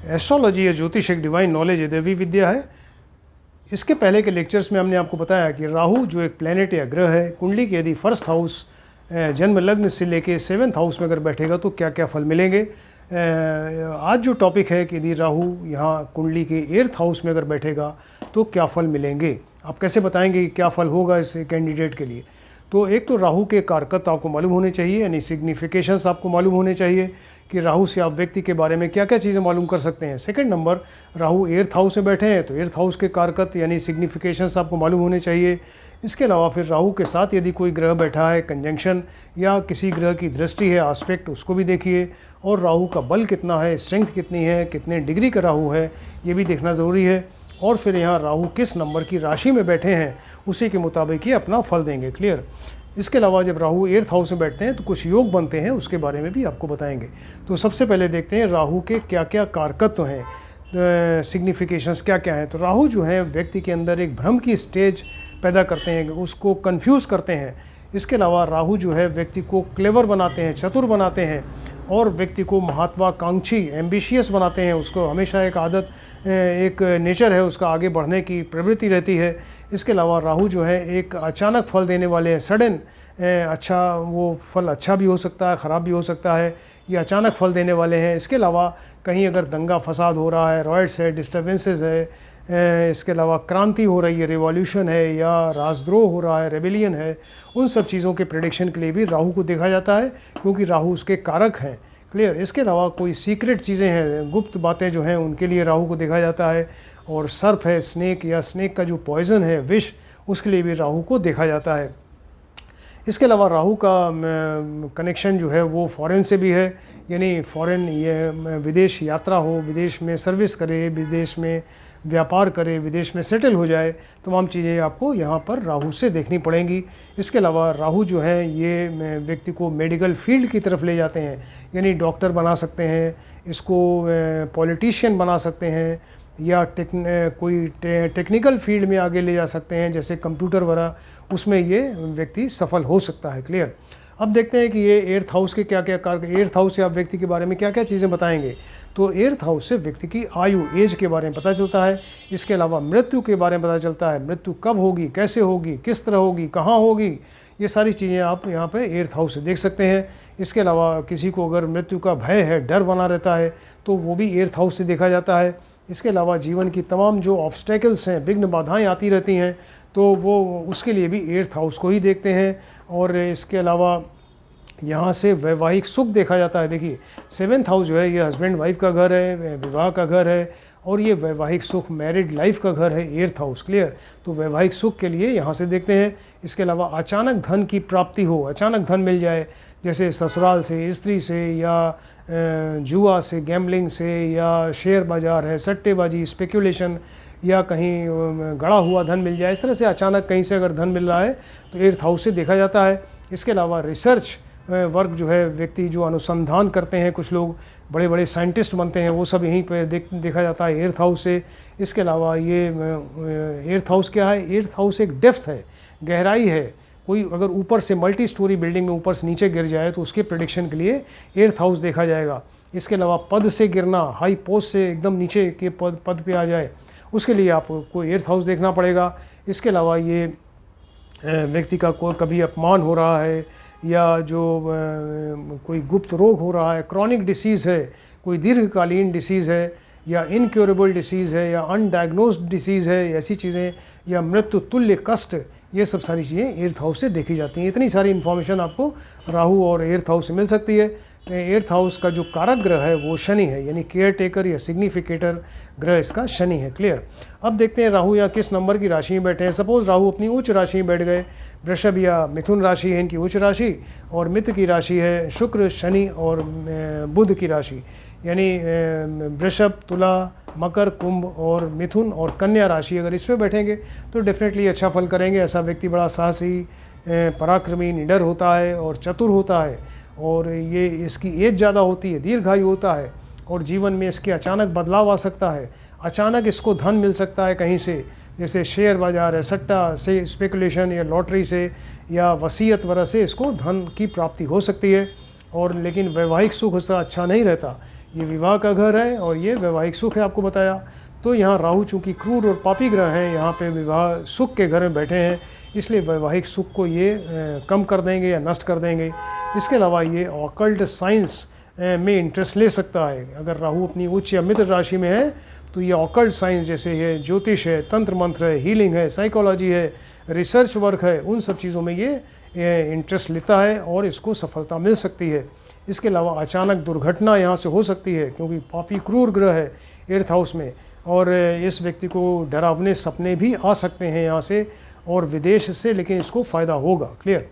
Astrology या ज्योतिष एक डिवाइन नॉलेज है, दैवी विद्या है। इसके पहले के लेक्चर्स में हमने आपको बताया कि राहु जो एक प्लेनेट या ग्रह है, कुंडली के यदि फर्स्ट हाउस जन्म लग्न से लेके 7th हाउस में अगर बैठेगा तो क्या क्या फल मिलेंगे। आज जो टॉपिक है कि यदि राहु यहाँ कुंडली के 8th हाउस में अगर बैठेगा तो क्या फल मिलेंगे। आप कैसे बताएंगे कि क्या फल होगा इस कैंडिडेट के लिए। तो एक तो राहु के कारकत्व आपको मालूम होने चाहिए, यानी सिग्निफिकेशंस आपको मालूम होने चाहिए कि राहु से आप व्यक्ति के बारे में क्या क्या चीज़ें मालूम कर सकते हैं। Second number, Rahu 8th house में बैठे हैं तो 8th हाउस के कारकत्व यानी सिग्निफिकेशंस आपको मालूम होने चाहिए। इसके अलावा फिर राहु के साथ यदि कोई ग्रह बैठा है, कंजंक्शन या किसी ग्रह की दृष्टि है, आस्पेक्ट, उसको भी देखिए। और राहु का बल कितना है, स्ट्रेंथ कितनी है, कितने डिग्री का राहु है, ये भी देखना ज़रूरी है। और फिर यहाँ राहु किस नंबर की राशि में बैठे हैं उसी के मुताबिक ही अपना फल देंगे। क्लियर। इसके अलावा जब राहु 8th हाउस में बैठते हैं तो कुछ योग बनते हैं, उसके बारे में भी आपको बताएंगे। तो सबसे पहले देखते हैं राहु के क्या क्या कारकत्व हैं, सिग्निफिकेशंस क्या क्या हैं। तो राहु जो है व्यक्ति के अंदर एक भ्रम की स्टेज पैदा करते हैं, उसको कंफ्यूज करते हैं। इसके अलावा राहु जो है व्यक्ति को क्लेवर बनाते हैं, चतुर बनाते हैं और व्यक्ति को महत्वाकांक्षी, एम्बिशियस बनाते हैं। उसको हमेशा एक आदत, एक नेचर है उसका, आगे बढ़ने की प्रवृत्ति रहती है। इसके अलावा राहु जो है एक अचानक फल देने वाले हैं, सडन अच्छा, वो फल अच्छा भी हो सकता है, ख़राब भी हो सकता है, ये अचानक फल देने वाले हैं। इसके अलावा कहीं अगर दंगा फसाद हो रहा है, रॉयट्स है, डिस्टर्बेंसेस है, इसके अलावा क्रांति हो रही है, रिवॉल्यूशन है, या राजद्रोह हो रहा है, रेबेलियन है, उन सब चीज़ों के प्रेडिक्शन के लिए भी राहु को देखा जाता है, क्योंकि राहु उसके कारक हैं। क्लियर। इसके अलावा कोई सीक्रेट चीज़ें हैं, गुप्त बातें जो हैं, उनके लिए राहु को देखा जाता है। और सर्प है, स्नेक, या स्नेक का जो पॉइजन है, विष, उसके लिए भी राहु को देखा जाता है। इसके अलावा राहु का कनेक्शन जो है वो फॉरेन से भी है, यानी फॉरेन, ये विदेश यात्रा हो, विदेश में सर्विस करे, विदेश में व्यापार करे, विदेश में सेटल हो जाए, तमाम चीज़ें आपको यहाँ पर राहु से देखनी पड़ेंगी। इसके अलावा राहु जो है ये व्यक्ति को मेडिकल फील्ड की तरफ ले जाते हैं, यानी डॉक्टर बना सकते हैं, इसको पॉलिटिशियन बना सकते हैं, या कोई टेक्निकल फील्ड में आगे ले जा सकते हैं, जैसे कंप्यूटर वगैरह, उसमें ये व्यक्ति सफल हो सकता है। क्लियर। अब देखते हैं कि ये 8th हाउस के क्या क्या कारक, 8th हाउस से आप व्यक्ति के बारे में क्या क्या चीज़ें बताएंगे। तो 8th हाउस से व्यक्ति की आयु, एज के बारे में पता चलता है। इसके अलावा मृत्यु के बारे में पता चलता है, मृत्यु कब होगी, कैसे होगी, किस तरह होगी, कहाँ होगी, ये सारी चीज़ें आप यहाँ पे 8th हाउस से देख सकते हैं। इसके अलावा किसी को अगर मृत्यु का भय है, डर बना रहता है, तो वो भी 8th हाउस से देखा जाता है। इसके अलावा जीवन की तमाम जो ऑब्स्टेकल्स हैं, विघ्न बाधाएँ आती रहती हैं, तो वो उसके लिए भी 8th हाउस को ही देखते हैं। और इसके अलावा यहाँ से वैवाहिक सुख देखा जाता है। देखिए 7th हाउस जो है ये हस्बैंड वाइफ का घर है, विवाह का घर है, और ये वैवाहिक सुख, मैरिड लाइफ का घर है 8th हाउस। क्लियर। तो वैवाहिक सुख के लिए यहाँ से देखते हैं। इसके अलावा अचानक धन की प्राप्ति हो, अचानक धन मिल जाए, जैसे ससुराल से, स्त्री से, या जुआ से, गैम्बलिंग से, या शेयर बाज़ार है, सट्टेबाजी, स्पेकुलेशन, या कहीं गड़ा हुआ धन मिल जाए, इस तरह से अचानक कहीं से अगर धन मिल रहा है तो 8th हाउस से देखा जाता है। इसके अलावा रिसर्च वर्क जो है, व्यक्ति जो अनुसंधान करते हैं, कुछ लोग बड़े बड़े साइंटिस्ट बनते हैं, वो सब यहीं पे देखा जाता है 8th हाउस से। इसके अलावा ये 8th हाउस क्या है, 8th हाउस एक डेप्थ है, गहराई है। कोई अगर ऊपर से मल्टी स्टोरी बिल्डिंग में ऊपर से नीचे गिर जाए तो उसके प्रेडिक्शन के लिए 8th हाउस देखा जाएगा। इसके अलावा पद से गिरना, हाई पोस्ट से एकदम नीचे के पद पे आ जाए, उसके लिए आपको 8th हाउस देखना पड़ेगा। इसके अलावा ये व्यक्ति का कोई कभी अपमान हो रहा है, या जो कोई गुप्त रोग हो रहा है, क्रॉनिक डिसीज़ है, कोई दीर्घकालीन डिसीज़ है, या इनक्योरेबल डिसीज़ है, या अनडायग्नोस्ड डिसीज़ है, ऐसी चीज़ें, या मृत्यु तुल्य कष्ट, ये सब सारी चीज़ें 8th हाउस से देखी जाती हैं। इतनी सारी इन्फॉर्मेशन आपको राहु और 8th हाउस से मिल सकती है। 8th हाउस का जो कारक ग्रह है वो शनि है, यानी केयर टेकर या सिग्निफिकेटर ग्रह इसका शनि है। क्लियर। अब देखते हैं राहु या किस नंबर की राशि में बैठे हैं। सपोज राहु अपनी उच्च राशि में बैठ गए, वृषभ या मिथुन राशि है इनकी उच्च राशि, और मित्र की राशि है शुक्र, शनि और बुध की राशि, यानी वृषभ, तुला, मकर, कुंभ और मिथुन और कन्या राशि अगर इसमें बैठेंगे तो डेफिनेटली अच्छा फल करेंगे। ऐसा व्यक्ति बड़ा साहसी, पराक्रमी, निडर होता है और चतुर होता है, और ये इसकी एज ज़्यादा होती है, दीर्घायु होता है, और जीवन में इसके अचानक बदलाव आ सकता है। अचानक इसको धन मिल सकता है कहीं से, जैसे शेयर बाज़ार है, सट्टा से, स्पेकुलेशन या लॉटरी से, या वसीयत वगैरह से इसको धन की प्राप्ति हो सकती है। और लेकिन वैवाहिक सुख उसका अच्छा नहीं रहता, ये विवाह का घर है और ये वैवाहिक सुख है आपको बताया। तो यहाँ राहु चूँकि क्रूर और पापी ग्रह हैं, यहाँ पे विवाह सुख के घर में बैठे हैं, इसलिए वैवाहिक सुख को ये कम कर देंगे या नष्ट कर देंगे। इसके अलावा ये ऑकल्ट साइंस में इंटरेस्ट ले सकता है। अगर राहु अपनी उच्च या मित्र राशि में है तो ये ऑकल्ट साइंस जैसे है ज्योतिष है, तंत्र मंत्र है, हीलिंग है, साइकोलॉजी है, रिसर्च वर्क है, उन सब चीज़ों में ये इंटरेस्ट लेता है और इसको सफलता मिल सकती है। इसके अलावा अचानक दुर्घटना यहाँ से हो सकती है क्योंकि पापी क्रूर ग्रह है 8th हाउस में, और इस व्यक्ति को डरावने सपने भी आ सकते हैं यहाँ से और विदेश से, लेकिन इसको फ़ायदा होगा। क्लियर।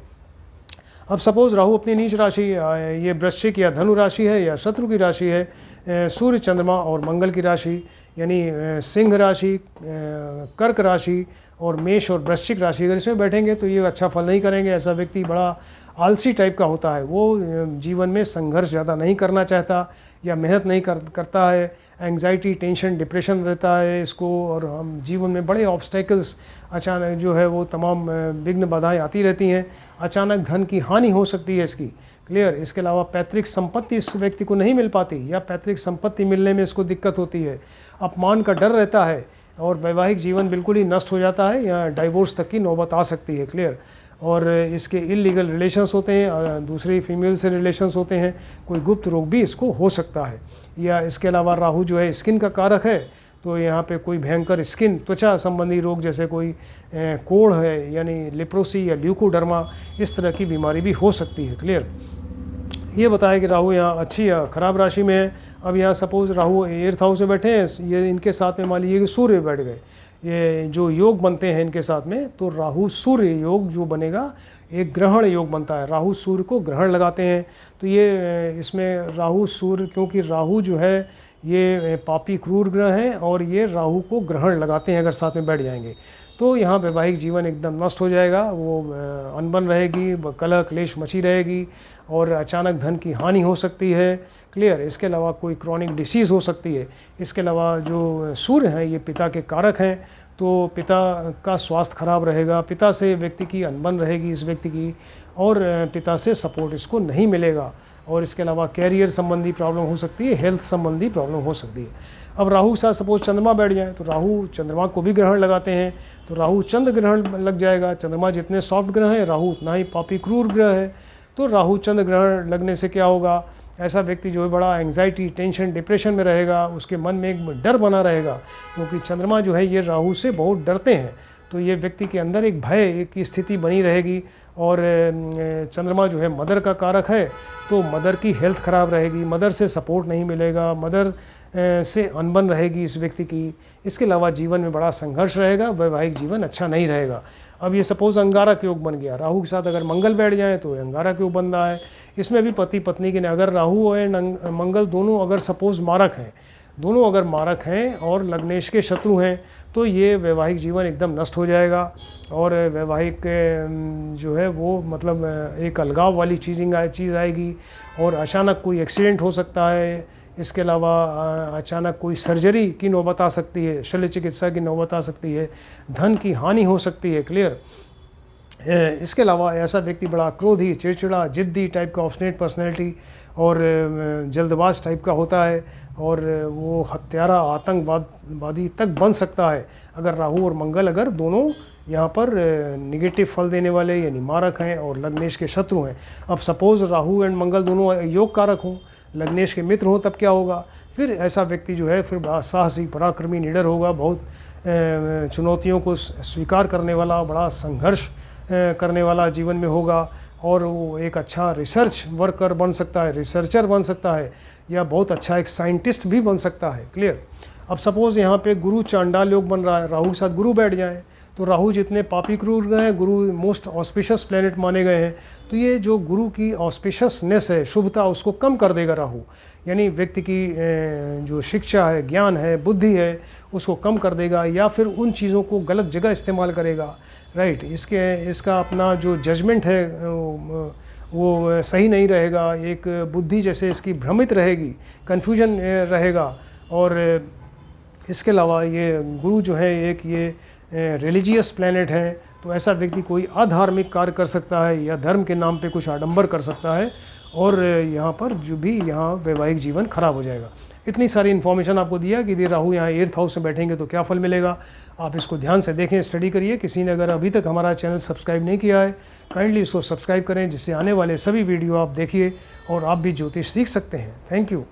अब सपोज़ राहु अपनी नीच राशि ये वृश्चिक या धनु राशि है या शत्रु की राशि है, सूर्य चंद्रमा और मंगल की राशि यानी सिंह राशि, कर्क राशि और मेष और वृश्चिक राशि अगर इसमें बैठेंगे तो ये अच्छा फल नहीं करेंगे। ऐसा व्यक्ति बड़ा आलसी टाइप का होता है, वो जीवन में संघर्ष ज़्यादा नहीं करना चाहता या मेहनत नहीं करता है, एंग्जाइटी, टेंशन, डिप्रेशन रहता है इसको, और हम जीवन में बड़े ऑब्स्टेकल्स अचानक जो है वो तमाम विघ्न बाधाएं आती रहती हैं। अचानक धन की हानि हो सकती है इसकी। क्लियर। इसके अलावा पैतृक संपत्ति इस व्यक्ति को नहीं मिल पाती या पैतृक संपत्ति मिलने में इसको दिक्कत होती है, अपमान का डर रहता है और वैवाहिक जीवन बिल्कुल ही नष्ट हो जाता है या डाइवोर्स तक की नौबत आ सकती है। क्लियर। और इसके इलीगल रिलेशंस होते हैं, दूसरी फीमेल से रिलेशंस होते हैं, कोई गुप्त रोग भी इसको हो सकता है। या इसके अलावा राहु जो है स्किन का कारक है, तो यहाँ पे कोई भयंकर स्किन त्वचा संबंधी रोग जैसे कोई कोढ़ है यानी लेप्रोसी या ल्यूकोडर्मा, इस तरह की बीमारी भी हो सकती है। क्लियर। ये बताया कि राहु यहाँ अच्छी या खराब राशि में है। अब यहाँ सपोज़ राहु 8th हाउस में बैठे हैं, ये इनके साथ में मान लीजिए कि सूर्य बैठ गए, ये जो योग बनते हैं इनके साथ में, तो राहु सूर्य योग जो बनेगा एक ग्रहण योग बनता है। राहु सूर्य को ग्रहण लगाते हैं, तो ये इसमें राहु सूर्य, क्योंकि राहु जो है ये पापी क्रूर ग्रह हैं और ये राहु को ग्रहण लगाते हैं अगर साथ में बैठ जाएंगे, तो यहाँ वैवाहिक जीवन एकदम नष्ट हो जाएगा। वो अनबन रहेगी, कलह क्लेश मची रहेगी और अचानक धन की हानि हो सकती है। क्लियर। इसके अलावा कोई क्रॉनिक डिसीज़ हो सकती है। इसके अलावा जो सूर्य हैं ये पिता के कारक हैं, तो पिता का स्वास्थ्य खराब रहेगा, पिता से व्यक्ति की अनबन रहेगी इस व्यक्ति की, और पिता से सपोर्ट इसको नहीं मिलेगा। और इसके अलावा कैरियर संबंधी प्रॉब्लम हो सकती है, हेल्थ संबंधी प्रॉब्लम हो सकती है। अब राहु के साथ सपोज चंद्रमा बैठ जाए तो राहु चंद्रमा को भी ग्रहण लगाते हैं, तो राहु चंद्र ग्रहण लग जाएगा। चंद्रमा जितने सॉफ्ट ग्रह हैं, राहु उतना ही पापी क्रूर ग्रह है। तो राहु चंद्र ग्रहण लगने से क्या होगा, ऐसा व्यक्ति जो है बड़ा एंग्जाइटी, टेंशन, डिप्रेशन में रहेगा, उसके मन में एक डर बना रहेगा, क्योंकि चंद्रमा जो है ये राहु से बहुत डरते हैं, तो ये व्यक्ति के अंदर एक भय की स्थिति बनी रहेगी। और चंद्रमा जो है मदर का कारक है, तो मदर की हेल्थ खराब रहेगी, मदर से सपोर्ट नहीं मिलेगा, मदर से अनबन रहेगी इस व्यक्ति की। इसके अलावा जीवन में बड़ा संघर्ष रहेगा, वैवाहिक जीवन अच्छा नहीं रहेगा। अब ये सपोज अंगारक योग बन गया, राहु के साथ अगर मंगल बैठ जाए तो अंगारक योग बन रहा है। इसमें भी पति पत्नी के, अगर राहु एंड मंगल दोनों अगर सपोज मारक हैं, दोनों अगर मारक हैं और लग्नेश के शत्रु हैं, तो ये वैवाहिक जीवन एकदम नष्ट हो जाएगा और वैवाहिक जो है वो मतलब एक अलगाव वाली चीज़ आएगी और अचानक कोई एक्सीडेंट हो सकता है। इसके अलावा अचानक कोई सर्जरी की नौबत आ सकती है, शल्य चिकित्सा की नौबत आ सकती है, धन की हानि हो सकती है। क्लियर। इसके अलावा ऐसा व्यक्ति बड़ा क्रोधी, चिड़चिड़ा, जिद्दी टाइप का, ऑब्स्टिनेट पर्सनैलिटी और जल्दबाज टाइप का होता है और वो हत्यारा, आतंकवादी तक बन सकता है अगर राहु और मंगल अगर दोनों यहाँ पर निगेटिव फल देने वाले यानी मारक हैं और लग्नेश के शत्रु हैं। अब सपोज़ राहु एंड मंगल दोनों योग कारक हों, लग्नेश के मित्र हों, तब क्या होगा, फिर ऐसा व्यक्ति जो है फिर बड़ा साहसी, पराक्रमी, निडर होगा, बहुत चुनौतियों को स्वीकार करने वाला, बड़ा संघर्ष करने वाला जीवन में होगा और वो एक अच्छा रिसर्च वर्कर बन सकता है, रिसर्चर बन सकता है या बहुत अच्छा एक साइंटिस्ट भी बन सकता है। क्लियर। अब सपोज़ यहाँ पे गुरु चांडाल योग बन रहा है, राहु के साथ गुरु बैठ जाए, तो राहु जितने पापी क्रूर ग्रह हैं, गुरु मोस्ट ऑस्पिशियस प्लैनेट माने गए हैं, तो ये जो गुरु की ऑस्पिशियसनेस है, शुभता, उसको कम कर देगा राहु, यानी व्यक्ति की जो शिक्षा है, ज्ञान है, बुद्धि है, उसको कम कर देगा या फिर उन चीज़ों को गलत जगह इस्तेमाल करेगा। राइट। इसका अपना जो जजमेंट है वो सही नहीं रहेगा, एक बुद्धि जैसे इसकी भ्रमित रहेगी, कन्फ्यूजन रहेगा। और इसके अलावा ये गुरु जो है एक ये रिलीजियस प्लैनेट है, तो ऐसा व्यक्ति कोई अधार्मिक कार्य कर सकता है या धर्म के नाम पे कुछ आडंबर कर सकता है और यहाँ पर जो भी यहाँ वैवाहिक जीवन खराब हो जाएगा। इतनी सारी इन्फॉर्मेशन आपको दिया कि यदि राहु यहाँ 8th हाउस में बैठेंगे तो क्या फल मिलेगा। आप इसको ध्यान से देखें, स्टडी करिए। किसी ने अगर अभी तक हमारा चैनल सब्सक्राइब नहीं किया है, काइंडली इसको सब्सक्राइब करें, जिससे आने वाले सभी वीडियो आप देखिए और आप भी ज्योतिष सीख सकते हैं। Thank you.